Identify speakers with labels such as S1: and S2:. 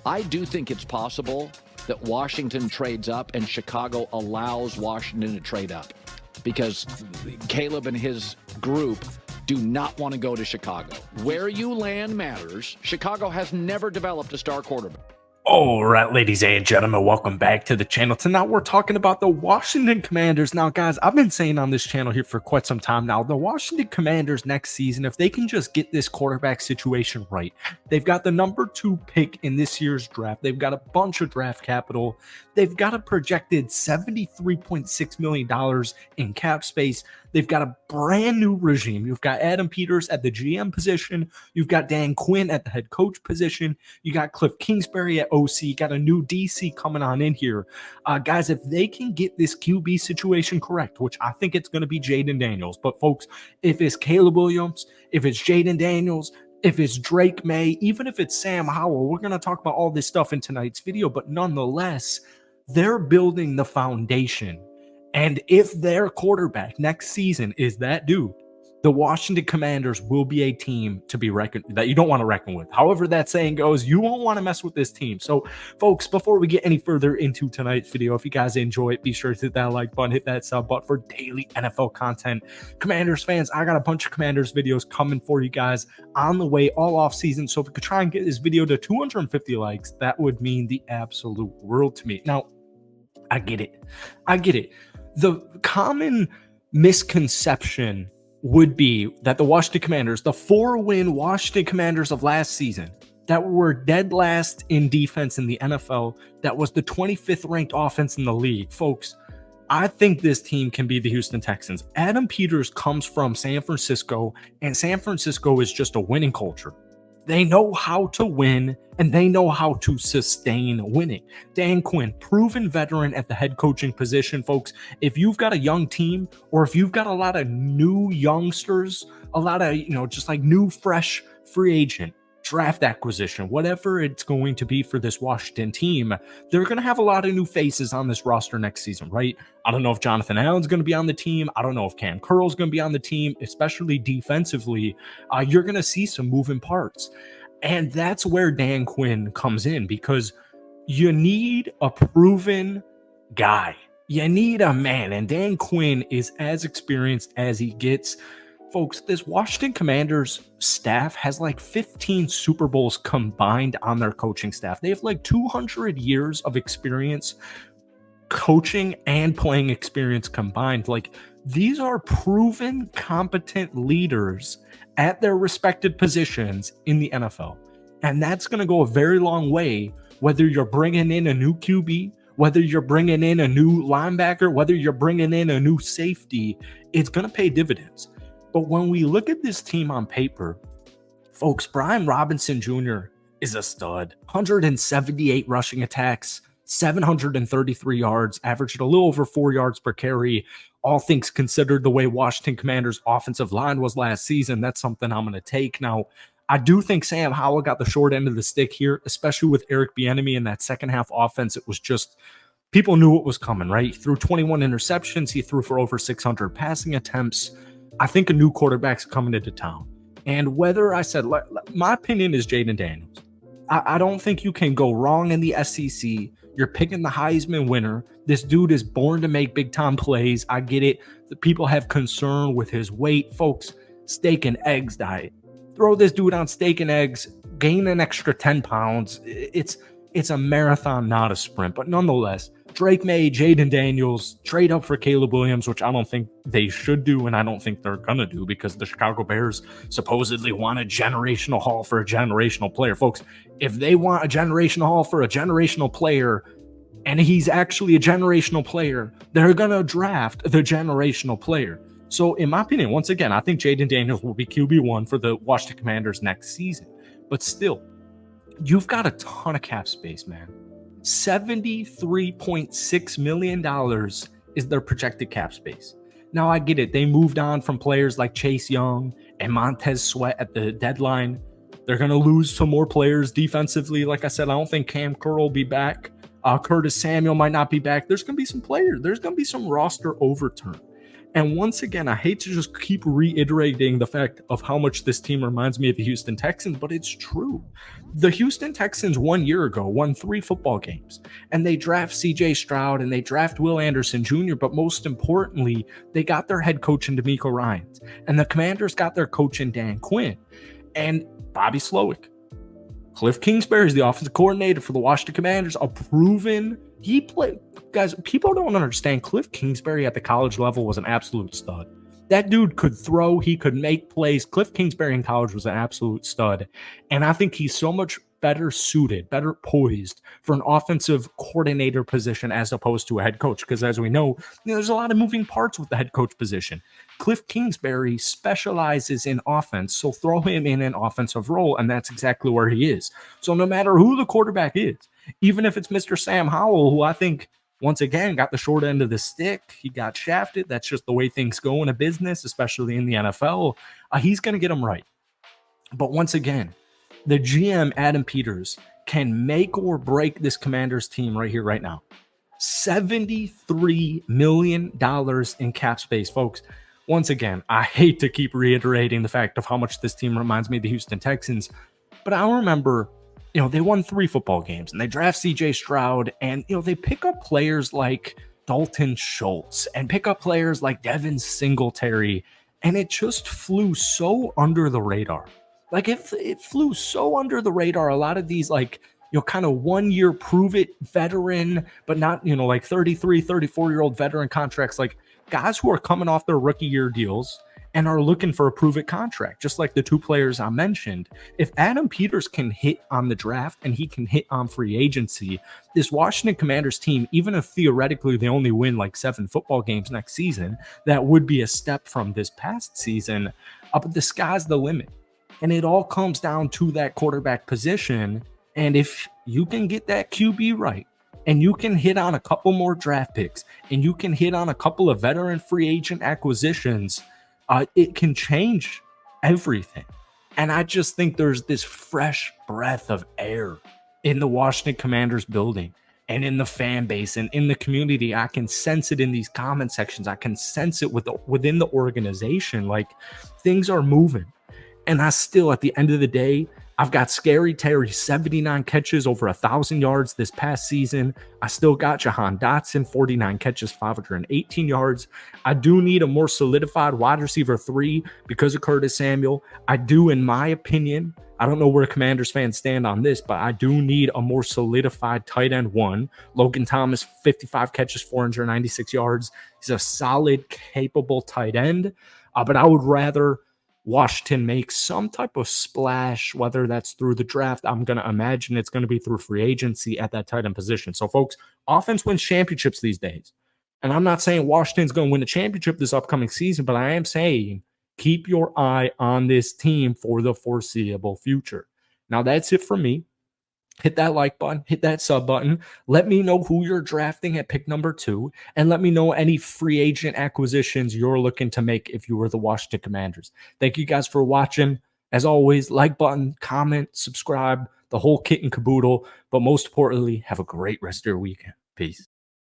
S1: I do think it's possible that Washington trades up and Chicago allows Washington to trade up because Caleb and his group do not want to go to Chicago. Where you land matters. Chicago has never developed a star quarterback.
S2: All right, ladies and gentlemen, welcome back to the channel. Tonight, we're talking about the Washington Commanders. Now, guys, I've been saying on this channel here for quite some time now, the Washington Commanders next season, if they can just get this quarterback situation right, they've got the number 2 pick in this year's draft. They've got a bunch of draft capital. They've got a projected $73.6 million in cap space. They've got a brand new regime. You've got Adam Peters at the GM position. You've got Dan Quinn at the head coach position. You got Cliff Kingsbury at OC. You got a new DC coming on in here. Guys, if they can get this QB situation correct, which I think it's going to be Jaden Daniels, but folks, if it's Caleb Williams, if it's Jaden Daniels, if it's Drake May, even if it's Sam Howell, we're going to talk about all this stuff in tonight's video, but nonetheless, they're building the foundation. And if their quarterback next season is that dude, the Washington Commanders will be a team to be reckoned that you don't want to reckon with. However that saying goes, you won't want to mess with this team. So, folks, before we get any further into tonight's video, if you guys enjoy it, be sure to hit that like button, hit that sub button for daily NFL content. Commanders fans, I got a bunch of Commanders videos coming for you guys on the way all off season. So if we could try and get this video to 250 likes, that would mean the absolute world to me. Now, I get it. The common misconception would be that the Washington Commanders, the 4-win Washington Commanders of last season, that were dead last in defense in the NFL, that was the 25th ranked offense in the league. Folks, I think this team can be the Houston Texans. Adam Peters comes from San Francisco, and San Francisco is just a winning culture. They know how to win, and they know how to sustain winning. Dan Quinn, proven veteran at the head coaching position, folks. If you've got a young team, or if you've got a lot of new youngsters, a lot of, just like new, fresh free agent, draft acquisition, whatever it's going to be for this Washington team, they're going to have a lot of new faces on this roster next season, right? I don't know if Jonathan Allen's going to be on the team. I don't know if Cam Curl's going to be on the team, especially defensively. You're going to see some moving parts. And that's where Dan Quinn comes in, because you need a proven guy. You need a man. And Dan Quinn is as experienced as he gets. Folks, this Washington Commanders staff has like 15 Super Bowls combined on their coaching staff. They have like 200 years of experience, coaching and playing experience combined. Like, these are proven, competent leaders at their respected positions in the NFL. And that's going to go a very long way, whether you're bringing in a new QB, whether you're bringing in a new linebacker, whether you're bringing in a new safety, it's going to pay dividends. But when we look at this team on paper, folks, Brian Robinson Jr. is a stud. 178 rushing attacks, 733 yards, averaged a little over 4 yards per carry. All things considered, the way Washington Commanders' offensive line was last season, that's something I'm going to take. Now, I do think Sam Howell got the short end of the stick here, especially with Eric Bieniemy in that second half offense. It was just, people knew what was coming, right? He threw 21 interceptions. He threw for over 600 passing attempts. I think a new quarterback's coming into town. And whether I said, my opinion is Jaden Daniels. I don't think you can go wrong in the SEC. You're picking the Heisman winner. This dude is born to make big-time plays. I get it. The people have concern with his weight. Folks, steak and eggs diet. Throw this dude on steak and eggs, gain an extra 10 pounds. It's a marathon, not a sprint. But nonetheless, Drake May, Jaden Daniels, trade up for Caleb Williams, which I don't think they should do, and I don't think they're going to do, because the Chicago Bears supposedly want a generational haul for a generational player. Folks, if they want a generational haul for a generational player, and he's actually a generational player, they're going to draft the generational player. So in my opinion, once again, I think Jaden Daniels will be QB1 for the Washington Commanders next season. But still, you've got a ton of cap space, man. $73.6 million is their projected cap space. Now, I get it. They moved on from players like Chase Young and Montez Sweat at the deadline. They're going to lose some more players defensively. Like I said, I don't think Cam Curl will be back. Curtis Samuel might not be back. There's going to be some players. There's going to be some roster overturn. And once again, I hate to just keep reiterating the fact of how much this team reminds me of the Houston Texans, but it's true. The Houston Texans 1 year ago won 3 football games, and they draft CJ Stroud and they draft Will Anderson Jr., but most importantly, they got their head coach in DeMeco Ryans, and the Commanders got their coach in Dan Quinn and Bobby Slowick. Cliff Kingsbury is the offensive coordinator for the Washington Commanders, a proven guys, people don't understand. Cliff Kingsbury at the college level was an absolute stud. That dude could throw, he could make plays. Cliff Kingsbury in college was an absolute stud. And I think he's so much better suited, better poised for an offensive coordinator position as opposed to a head coach. Because as we know, there's a lot of moving parts with the head coach position. Cliff Kingsbury specializes in offense, so throw him in an offensive role, and that's exactly where he is. So no matter who the quarterback is, even if it's Mr. Sam Howell, who I think once again got the short end of the stick, he got shafted. That's just the way things go in a business, especially in the NFL. He's going to get them right. But once again, the GM, Adam Peters, can make or break this Commanders team right here, right now. $73 million in cap space, folks. Once again, I hate to keep reiterating the fact of how much this team reminds me of the Houston Texans, but I remember, they won 3 football games and they draft CJ Stroud and, they pick up players like Dalton Schultz and pick up players like Devin Singletary, and it just flew so under the radar. Like it flew so under the radar. A lot of these kind of 1 year prove it veteran, but not, like 33, 34-year-old veteran contracts, like guys who are coming off their rookie year deals and are looking for a prove it contract, just like the 2 players I mentioned. If Adam Peters can hit on the draft and he can hit on free agency, this Washington Commanders team, even if theoretically they only win like 7 football games next season, that would be a step from this past season. But the sky's the limit. And it all comes down to that quarterback position. And if you can get that QB right, and you can hit on a couple more draft picks, and you can hit on a couple of veteran free agent acquisitions, it can change everything. And I just think there's this fresh breath of air in the Washington Commanders building and in the fan base and in the community. I can sense it in these comment sections. I can sense it within the organization. Like, things are moving. And I still, at the end of the day, I've got Scary Terry, 79 catches, over 1,000 yards this past season. I still got Jahan Dotson, 49 catches, 518 yards. I do need a more solidified wide receiver 3 because of Curtis Samuel. I do, in my opinion, I don't know where Commanders fans stand on this, but I do need a more solidified tight end 1. Logan Thomas, 55 catches, 496 yards. He's a solid, capable tight end. But I would rather Washington makes some type of splash, whether that's through the draft. I'm going to imagine it's going to be through free agency at that tight end position. So, folks, offense wins championships these days. And I'm not saying Washington's going to win a championship this upcoming season, but I am saying keep your eye on this team for the foreseeable future. Now, that's it for me. Hit that like button, hit that sub button. Let me know who you're drafting at pick number 2, and let me know any free agent acquisitions you're looking to make if you were the Washington Commanders. Thank you guys for watching. As always, like button, comment, subscribe, the whole kit and caboodle. But most importantly, have a great rest of your weekend. Peace.